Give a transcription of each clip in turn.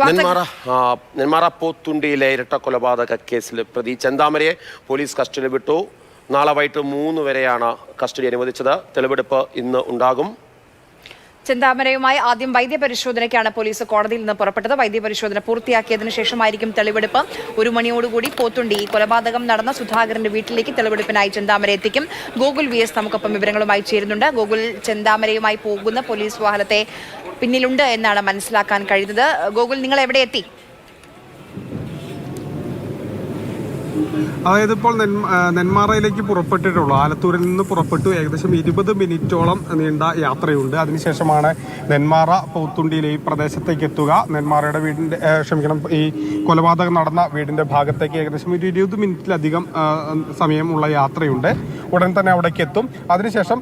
നെന്മാറ പോത്തുണ്ടിയിലെ ഇരട്ട കൊലപാതക കേസിൽ പ്രതി ചെന്താമരയെ പോലീസ് കസ്റ്റഡിയിൽ വിട്ടു. നാളെ വൈകിട്ട് 3 വരെയാണ് കസ്റ്റഡി അനുവദിച്ചത്. തെളിവെടുപ്പ് ഇന്ന് ഉണ്ടാകും. ചെന്താമരയുമായി ആദ്യം വൈദ്യപരിശോധനയ്ക്കാണ് പോലീസ് കോടതിയിൽ നിന്ന് പുറപ്പെട്ടത്. വൈദ്യപരിശോധന പൂർത്തിയാക്കിയതിനു ശേഷമായിരിക്കും തെളിവെടുപ്പ്. 1 മണിയോടുകൂടി പോത്തുണ്ടി കൊലപാതകം നടന്ന സുധാകരന്റെ വീട്ടിലേക്ക് തെളിവെടുപ്പിനായി ചെന്താമര എത്തിക്കും. ഗോകുൽ VS നമുക്കൊപ്പം വിവരങ്ങളുമായി ചേരുന്നുണ്ട്. ഗോകുൽ, ചെന്താമരയുമായി പോകുന്ന പോലീസ് വാഹനത്തെ പിന്നിലുണ്ട് എന്നാണ് മനസ്സിലാക്കാൻ കഴിയുന്നത്. ഗോകുൽ, നിങ്ങൾ എവിടെ എത്തി? അതായത് ഇപ്പോൾ നെന്മാറയിലേക്ക് പുറപ്പെട്ടിട്ടുള്ളൂ. ആലത്തൂരിൽ നിന്ന് പുറപ്പെട്ടു. ഏകദേശം 20 മിനിറ്റോളം നീണ്ട യാത്രയുണ്ട്. അതിനുശേഷമാണ് നെന്മാറ പോത്തുണ്ടിയിലെ ഈ പ്രദേശത്തേക്ക് എത്തുക. നെന്മാറയുടെ ഈ കൊലപാതകം നടന്ന വീടിന്റെ ഭാഗത്തേക്ക് ഏകദേശം ഒരു 20 മിനിറ്റിലധികം സമയമുള്ള യാത്രയുണ്ട്. ഉടൻ തന്നെ അവിടേക്ക് എത്തും. അതിനുശേഷം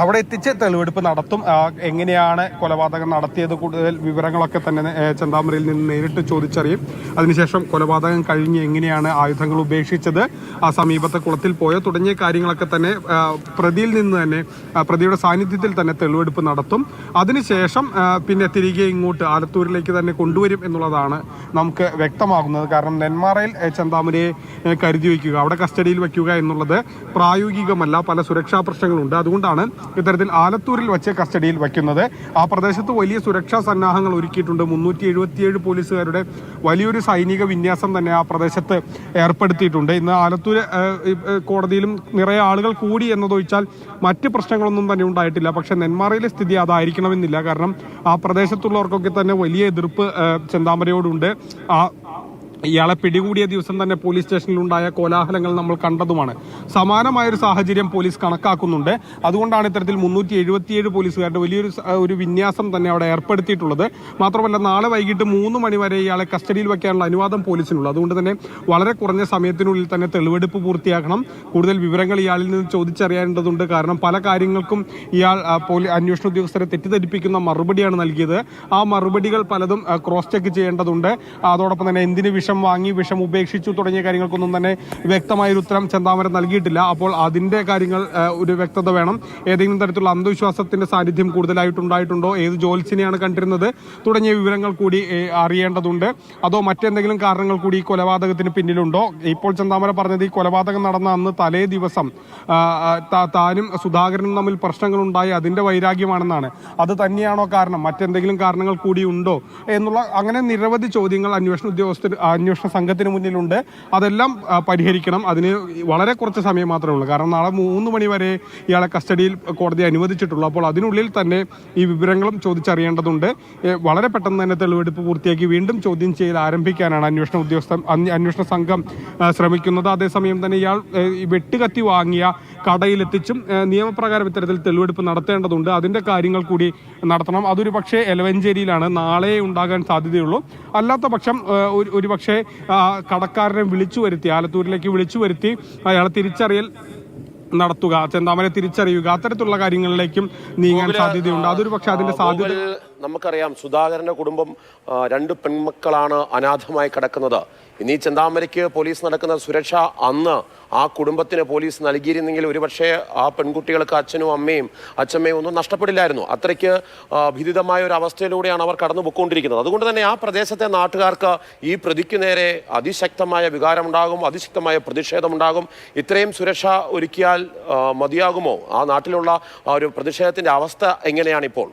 അവിടെ എത്തിച്ച് തെളിവെടുപ്പ് നടത്തും. എങ്ങനെയാണ് കൊലപാതകം നടത്തിയത്, കൂടുതൽ വിവരങ്ങളൊക്കെ തന്നെ ചെന്താമരയിൽ നിന്ന് നേരിട്ട് ചോദിച്ചറിയും. അതിനുശേഷം കൊലപാതകം കഴിഞ്ഞ് എങ്ങനെയാണ് ആയുധങ്ങൾ ഉപേക്ഷിച്ചത്, ആ സമീപത്തെ കുളത്തിൽ പോയോ തുടങ്ങിയ കാര്യങ്ങളൊക്കെ തന്നെ പ്രതിയിൽ നിന്ന് തന്നെ, പ്രതിയുടെ സാന്നിധ്യത്തിൽ തന്നെ തെളിവെടുപ്പ് നടത്തും. അതിനുശേഷം പിന്നെ തിരികെ ഇങ്ങോട്ട് ആലത്തൂരിലേക്ക് തന്നെ കൊണ്ടുവരും എന്നുള്ളതാണ് നമുക്ക് വ്യക്തമാകുന്നത്. കാരണം നെന്മാറയിൽ ചെന്താമരയെ കരുതി വയ്ക്കുക, അവിടെ കസ്റ്റഡിയിൽ വയ്ക്കുക എന്നുള്ളത് പ്രായോഗികമല്ല. പല സുരക്ഷാ പ്രശ്നങ്ങളുണ്ട്. അതുകൊണ്ടാണ് ഇത്തരത്തിൽ ആലത്തൂരിൽ വെച്ച് കസ്റ്റഡിയിൽ വയ്ക്കുന്നത്. ആ പ്രദേശത്ത് വലിയ സുരക്ഷാ സന്നാഹങ്ങൾ ഒരുക്കിയിട്ടുണ്ട്. 377 പോലീസുകാരുടെ വലിയൊരു സൈനിക വിന്യാസം തന്നെ ആ പ്രദേശത്ത് ഏർപ്പെടുത്തിയിട്ടുണ്ട്. ഇന്ന് ആലത്തൂർ കോടതിയിലും നിറയെ ആളുകൾ കൂടി എന്നതൊഴിച്ചാൽ മറ്റ് പ്രശ്നങ്ങളൊന്നും തന്നെ ഉണ്ടായിട്ടില്ല. പക്ഷെ നെന്മാറയിലെ സ്ഥിതി അതായിരിക്കണമെന്നില്ല. കാരണം ആ പ്രദേശത്തുള്ളവർക്കൊക്കെ തന്നെ വലിയ എതിർപ്പ് ചെന്താമരയോടുണ്ട്. ഇയാളെ പിടികൂടിയ ദിവസം തന്നെ പോലീസ് സ്റ്റേഷനിലുണ്ടായ കോലാഹലങ്ങൾ നമ്മൾ കണ്ടതുമാണ്. സമാനമായൊരു സാഹചര്യം പോലീസ് കണക്കാക്കുന്നുണ്ട്. അതുകൊണ്ടാണ് ഇത്തരത്തിൽ 377 പോലീസുകാരുടെ വലിയൊരു വിന്യാസം തന്നെ അവിടെ ഏർപ്പെടുത്തിയിട്ടുള്ളത്. മാത്രമല്ല, നാളെ വൈകിട്ട് 3 മണി വരെ ഇയാളെ കസ്റ്റഡിയിൽ വയ്ക്കാനുള്ള അനുവാദം പോലീസിനുള്ളൂ. അതുകൊണ്ട് തന്നെ വളരെ കുറഞ്ഞ സമയത്തിനുള്ളിൽ തന്നെ തെളിവെടുപ്പ് പൂർത്തിയാക്കണം. കൂടുതൽ വിവരങ്ങൾ ഇയാളിൽ നിന്ന് ചോദിച്ചറിയേണ്ടതുണ്ട്. കാരണം പല കാര്യങ്ങൾക്കും ഇയാൾ അന്വേഷണ ഉദ്യോഗസ്ഥരെ തെറ്റിദ്ധരിപ്പിക്കുന്ന മറുപടിയാണ് നൽകിയത്. ആ മറുപടികൾ പലതും ക്രോസ് ചെക്ക് ചെയ്യേണ്ടതുണ്ട്. അതോടൊപ്പം തന്നെ എന്തിന് വാങ്ങി, വിഷം ഉപേക്ഷിച്ചു തുടങ്ങിയ കാര്യങ്ങൾക്കൊന്നും തന്നെ വ്യക്തമായൊരു ഉത്തരം ചെന്താമര നൽകിയിട്ടില്ല. അപ്പോൾ അതിന്റെ കാര്യങ്ങൾ ഒരു വ്യക്തത വേണം. ഏതെങ്കിലും തരത്തിലുള്ള അന്ധവിശ്വാസത്തിന്റെ സാന്നിധ്യം കൂടുതലായിട്ടുണ്ടായിട്ടുണ്ടോ, ഏത് ജോത്സ്യനെയാണ് കണ്ടിരുന്നത് തുടങ്ങിയ വിവരങ്ങൾ കൂടി അറിയേണ്ടതുണ്ട്. അതോ മറ്റെന്തെങ്കിലും കാരണങ്ങൾ കൂടി ഈ കൊലപാതകത്തിന് പിന്നിലുണ്ടോ? ഇപ്പോൾ ചെന്താമര പറഞ്ഞത് ഈ കൊലപാതകം നടന്ന അന്ന് തലേ ദിവസം താനും സുധാകരനും തമ്മിൽ പ്രശ്നങ്ങളുണ്ടായി, അതിന്റെ വൈരാഗ്യമാണെന്നാണ്. അത് തന്നെയാണോ കാരണം? മറ്റെന്തെങ്കിലും കാരണങ്ങൾ കൂടി ഉണ്ടോ എന്നുള്ള അങ്ങനെ നിരവധി ചോദ്യങ്ങൾ അന്വേഷണ സംഘത്തിന് മുന്നിലുണ്ട്. അതെല്ലാം പരിഹരിക്കണം. അതിന് വളരെ കുറച്ച് സമയം മാത്രമേ ഉള്ളൂ. കാരണം നാളെ 3 മണി വരെ ഇയാളെ കസ്റ്റഡിയിൽ കോടതി അനുവദിച്ചിട്ടുള്ളൂ. അപ്പോൾ അതിനുള്ളിൽ തന്നെ ഈ വിവരങ്ങളും ചോദിച്ചറിയേണ്ടതുണ്ട്. വളരെ പെട്ടെന്ന് തന്നെ തെളിവെടുപ്പ് പൂർത്തിയാക്കി വീണ്ടും ചോദ്യം ചെയ്ത് ആരംഭിക്കാനാണ് അന്വേഷണ സംഘം ശ്രമിക്കുന്നത്. അതേസമയം തന്നെ ഇയാൾ വെട്ടുകത്തി വാങ്ങിയ കടയിലെത്തിച്ചും നിയമപ്രകാരം ഇത്തരത്തിൽ തെളിവെടുപ്പ് നടത്തേണ്ടതുണ്ട്. അതിന്റെ കാര്യങ്ങൾ കൂടി നടത്തണം. അതൊരു പക്ഷേ എലവഞ്ചേരിയിലാണ് നാളെ ഉണ്ടാകാൻ സാധ്യതയുള്ളൂ. അല്ലാത്ത പക്ഷം ഒരു പക്ഷേ കടക്കാരനെ ആലത്തൂരിലേക്ക് വിളിച്ചു വരുത്തി അയാളെ തിരിച്ചറിയൽ നടത്തുക, ചെന്താമരെ തിരിച്ചറിയുക, അത്തരത്തിലുള്ള കാര്യങ്ങളിലേക്കും നീങ്ങാൻ സാധ്യതയുണ്ട്. അതൊരു പക്ഷേ അതിന്റെ സാധ്യത നമുക്കറിയാം. സുധാകരന്റെ കുടുംബം 2 പെൺമക്കളാണ് അനാഥമായി കിടക്കുന്നത്. ഇനി ചെന്താമരയ്ക്ക് പോലീസ് നടക്കുന്ന സുരക്ഷ അന്ന് ആ കുടുംബത്തിന് പോലീസ് നൽകിയിരുന്നെങ്കിൽ ഒരുപക്ഷെ ആ പെൺകുട്ടികൾക്ക് അച്ഛമ്മയും ഒന്നും നഷ്ടപ്പെടില്ലായിരുന്നു. അത്രയ്ക്ക് ഭീതിതമായ ഒരു അവസ്ഥയിലൂടെയാണ് അവർ കടന്നു പോയിക്കൊണ്ടിരിക്കുന്നത്. അതുകൊണ്ട് തന്നെ ആ പ്രദേശത്തെ നാട്ടുകാർക്ക് ഈ പ്രതിക്ക് നേരെ അതിശക്തമായ വികാരമുണ്ടാകും, അതിശക്തമായ പ്രതിഷേധമുണ്ടാകും. ഇത്രയും സുരക്ഷ ഒരുക്കിയാൽ മതിയാകുമോ? ആ നാട്ടിലുള്ള ഒരു പ്രതിഷേധത്തിന്റെ അവസ്ഥ എങ്ങനെയാണ് ഇപ്പോൾ?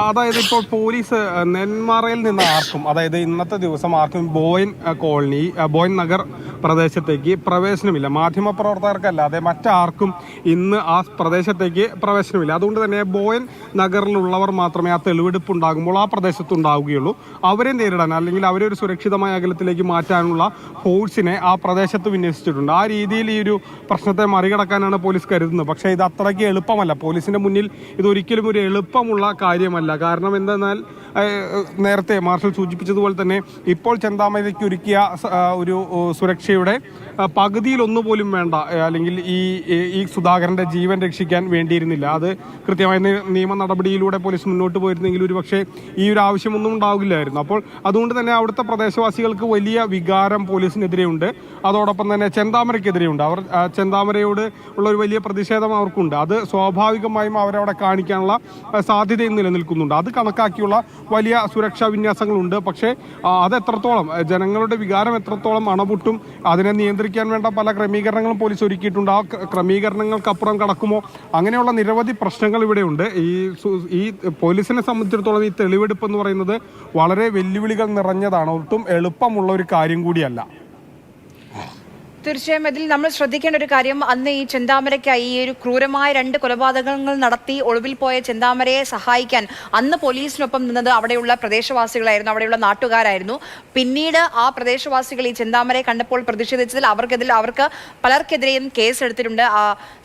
അതായത് ഇപ്പോൾ പോലീസ് നെന്മാറയിൽ നിന്ന് ആർക്കും, അതായത് ഇന്നത്തെ ദിവസം ആർക്കും ബോയൻ നഗർ പ്രദേശത്തേക്ക് പ്രവേശനമില്ല. മാധ്യമപ്രവർത്തകർക്കല്ലാതെ മറ്റാർക്കും ഇന്ന് ആ പ്രദേശത്തേക്ക് പ്രവേശനമില്ല. അതുകൊണ്ട് തന്നെ ബോയൻ നഗറിലുള്ളവർ മാത്രമേ ആ തെളിവെടുപ്പ് ഉണ്ടാകുമ്പോൾ ആ പ്രദേശത്ത് ഉണ്ടാവുകയുള്ളൂ. അവരെ നേരിടാൻ, അല്ലെങ്കിൽ അവരെ ഒരു സുരക്ഷിതമായ അകലത്തിലേക്ക് മാറ്റാനുള്ള ഫോഴ്സിനെ ആ പ്രദേശത്ത് വിന്യസിച്ചിട്ടുണ്ട്. ആ രീതിയിൽ ഈ ഒരു പ്രശ്നത്തെ മറികടക്കാനാണ് പോലീസ് കരുതുന്നത്. പക്ഷേ ഇത് അത്രയ്ക്ക് എളുപ്പമല്ല. പോലീസിന്റെ മുന്നിൽ ഇതൊരിക്കലും ഒരു എളുപ്പമുള്ള കാര്യമല്ല. കാരണം എന്തെന്നാൽ നേരത്തെ മാർഷൽ സൂചിപ്പിച്ചതുപോലെ തന്നെ ഇപ്പോൾ ചെന്താമരയ്ക്ക് ഒരുക്കിയ ഒരു സുരക്ഷ ശിക്ഷയുടെ പകുതിയിലൊന്നു പോലും വേണ്ട, അല്ലെങ്കിൽ ഈ സുധാകരന്റെ ജീവൻ രക്ഷിക്കാൻ വേണ്ടിയിരുന്നില്ല. അത് കൃത്യമായ നിയമ നടപടിയിലൂടെ പോലീസ് മുന്നോട്ട് പോയിരുന്നെങ്കിൽ ഒരുപക്ഷെ ഈ ഒരു ആവശ്യമൊന്നും ഉണ്ടാവില്ലായിരുന്നു. അപ്പോൾ അതുകൊണ്ട് തന്നെ അവിടുത്തെ പ്രദേശവാസികൾക്ക് വലിയ വികാരം പോലീസിനെതിരെ ഉണ്ട്. അതോടൊപ്പം തന്നെ ചെന്താമരയ്ക്കെതിരെയുണ്ട്. അവർ ചെന്താമരയോട് ഉള്ള ഒരു വലിയ പ്രതിഷേധം അവർക്കുണ്ട്. അത് സ്വാഭാവികമായും അവരവിടെ കാണിക്കാനുള്ള സാധ്യതയും നിലനിൽക്കുന്നുണ്ട്. അത് കണക്കാക്കിയുള്ള വലിയ സുരക്ഷാ വിന്യാസങ്ങളുണ്ട്. പക്ഷേ അത് എത്രത്തോളം ജനങ്ങളുടെ വികാരം എത്രത്തോളം അണപൊട്ടും അതിനെ നിയന്ത്രിക്കാൻ വേണ്ട പല ക്രമീകരണങ്ങളും പോലീസ് ഒരുക്കിയിട്ടുണ്ട്. ആ ക്രമീകരണങ്ങൾക്കപ്പുറം കടക്കുമോ, അങ്ങനെയുള്ള നിരവധി പ്രശ്നങ്ങൾ ഇവിടെയുണ്ട്. ഈ പോലീസിനെ സംബന്ധിച്ചിടത്തോളം ഈ തെളിവെടുപ്പ് എന്ന് പറയുന്നത് വളരെ വെല്ലുവിളികൾ നിറഞ്ഞതാണ്. ഒട്ടും എളുപ്പമുള്ള ഒരു കാര്യം കൂടിയല്ല. തീർച്ചയായും ഇതിൽ നമ്മൾ ശ്രദ്ധിക്കേണ്ട ഒരു കാര്യം, അന്ന് ഈ ചെന്താമരയ്ക്കായി ഈ ഒരു ക്രൂരമായ 2 കൊലപാതകങ്ങൾ നടത്തി ഒളിവിൽ പോയ ചെന്താമരയെ സഹായിക്കാൻ അന്ന് പോലീസിനൊപ്പം നിന്നത് അവിടെയുള്ള പ്രദേശവാസികളായിരുന്നു, അവിടെയുള്ള നാട്ടുകാരായിരുന്നു. പിന്നീട് ആ പ്രദേശവാസികൾ ഈ ചെന്താമരയെ കണ്ടപ്പോൾ പ്രതിഷേധിച്ചതിൽ അവർക്ക് പലർക്കെതിരെയും കേസെടുത്തിട്ടുണ്ട്.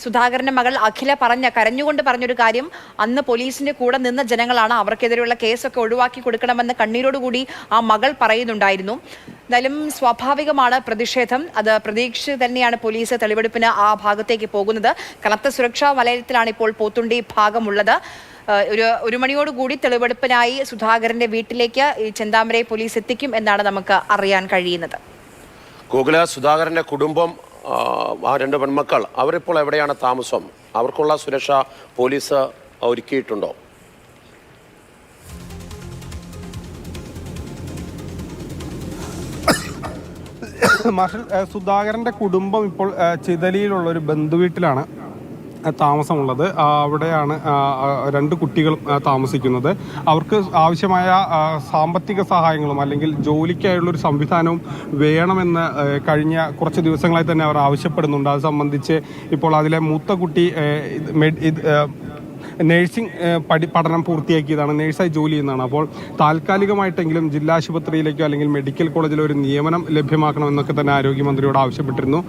സുധാകരന്റെ മകൾ അഖില കരഞ്ഞുകൊണ്ട് പറഞ്ഞൊരു കാര്യം, അന്ന് പോലീസിന്റെ കൂടെ നിന്ന ജനങ്ങളാണ്, അവർക്കെതിരെയുള്ള കേസൊക്കെ ഒഴിവാക്കി കൊടുക്കണമെന്ന് കണ്ണീരോടുകൂടി ആ മകൾ പറയുന്നുണ്ടായിരുന്നു. എന്തായാലും സ്വാഭാവികമാണ് പ്രതിഷേധം. അത് പ്രതീക്ഷിച്ച് തന്നെയാണ് പോലീസ് തെളിവെടുപ്പിന് ആ ഭാഗത്തേക്ക് പോകുന്നത്. കനത്ത സുരക്ഷാ വലയത്തിലാണ് ഇപ്പോൾ പോത്തുണ്ടി ഭാഗമുള്ളത്. ഒരു മണിയോടുകൂടി തെളിവെടുപ്പിനായി സുധാകരന്റെ വീട്ടിലേക്ക് ഈ ചെന്താമരയെ പോലീസ് എത്തിക്കും എന്നാണ് നമുക്ക് അറിയാൻ കഴിയുന്നത്. ഗോകുല, സുധാകരന്റെ കുടുംബം, ആ 2 പെൺമക്കൾ, അവരിപ്പോൾ എവിടെയാണ് താമസം? അവർക്കുള്ള സുരക്ഷ പോലീസ് ഒരുക്കിയിട്ടുണ്ടോ? മാർഷൽ, സുധാകരന്റെ കുടുംബം ഇപ്പോൾ ചിതലിയിലുള്ള ഒരു ബന്ധുവീട്ടിലാണ് താമസമുള്ളത്. അവിടെയാണ് 2 കുട്ടികളും താമസിക്കുന്നത്. അവർക്ക് ആവശ്യമായ സാമ്പത്തിക സഹായങ്ങളും അല്ലെങ്കിൽ ജോലിക്കായുള്ളൊരു സംവിധാനവും വേണമെന്ന് കഴിഞ്ഞ കുറച്ച് ദിവസങ്ങളായി തന്നെ അവർ ആവശ്യപ്പെടുന്നുണ്ട്. അത് സംബന്ധിച്ച് ഇപ്പോൾ അതിലെ മൂത്ത കുട്ടി നേഴ്സിംഗ് പഠനം പൂർത്തിയാക്കിയതാണ്, നേഴ്സായി ജോലി ചെയ്യുന്നതാണ്. അപ്പോൾ താൽക്കാലികമായിട്ടെങ്കിലും ജില്ലാ ആശുപത്രിയിലേക്കോ അല്ലെങ്കിൽ മെഡിക്കൽ കോളേജിലോ ഒരു നിയമനം ലഭ്യമാക്കണമെന്നൊക്കെ തന്നെ ആരോഗ്യമന്ത്രിയോട് ആവശ്യപ്പെട്ടിരുന്നു.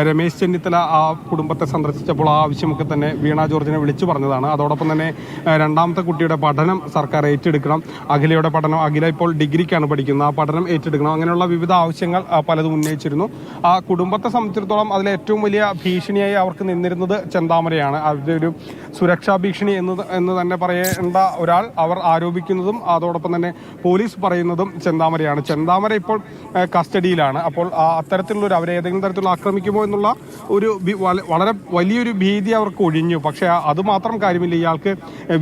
രമേശ് ചെന്നിത്തല ആ കുടുംബത്തെ സന്ദർശിച്ചപ്പോൾ ആ ആവശ്യമൊക്കെ തന്നെ വീണ ജോർജിനെ വിളിച്ചു പറഞ്ഞതാണ്. അതോടൊപ്പം തന്നെ 2ാമത്തെ കുട്ടിയുടെ പഠനം സർക്കാർ ഏറ്റെടുക്കണം, അഖിലയുടെ പഠനം, അഖില ഇപ്പോൾ ഡിഗ്രിക്കാണ് പഠിക്കുന്നത്, ആ പഠനം ഏറ്റെടുക്കണം, അങ്ങനെയുള്ള വിവിധ ആവശ്യങ്ങൾ പലതും ഉന്നയിച്ചിരുന്നു. ആ കുടുംബത്തെ സംബന്ധിച്ചിടത്തോളം അതിലെ ഏറ്റവും വലിയ ഭീഷണിയായി അവർക്ക് നിന്നിരുന്നത് ചെന്താമരയാണ്. അവരുടെ ഒരു സുരക്ഷാ ഭീഷണി എന്ന് തന്നെ പറയേണ്ട ഒരാൾ അവർ ആരോപിക്കുന്നതും അതോടൊപ്പം തന്നെ പോലീസ് പറയുന്നതും ചെന്താമരയാണ്. ചെന്താമര ഇപ്പോൾ കസ്റ്റഡിയിലാണ്. അപ്പോൾ അത്തരത്തിലുള്ള അവരെ ഏതെങ്കിലും തരത്തിലുള്ള ആക്രമിക്കുമോ എന്നുള്ള ഒരു വളരെ വലിയൊരു ഭീതി അവർക്ക് ഒഴിഞ്ഞു. പക്ഷേ അത് മാത്രം കാര്യമില്ല, ഇയാൾക്ക്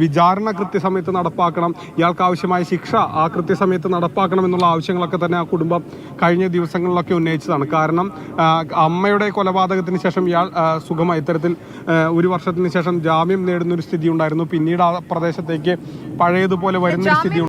വിചാരണ കൃത്യസമയത്ത് നടപ്പാക്കണം, ഇയാൾക്ക് ആവശ്യമായ ശിക്ഷ ആ കൃത്യസമയത്ത് നടപ്പാക്കണം എന്നുള്ള ആവശ്യങ്ങളൊക്കെ തന്നെ ആ കുടുംബം കഴിഞ്ഞ ദിവസങ്ങളിലൊക്കെ ഉന്നയിച്ചതാണ്. കാരണം അമ്മയുടെ കൊലപാതകത്തിന് ശേഷം ഇയാൾ സുഖമായി ഇത്തരത്തിൽ 1 വർഷത്തിന് ശേഷം ജാമ്യം നേടുന്നൊരു സ്ഥിതി ഉണ്ടായിരുന്നു. പിന്നീട് ആ പ്രദേശത്തേക്ക് പഴയതുപോലെ വരുന്നൊരു സ്ഥിതി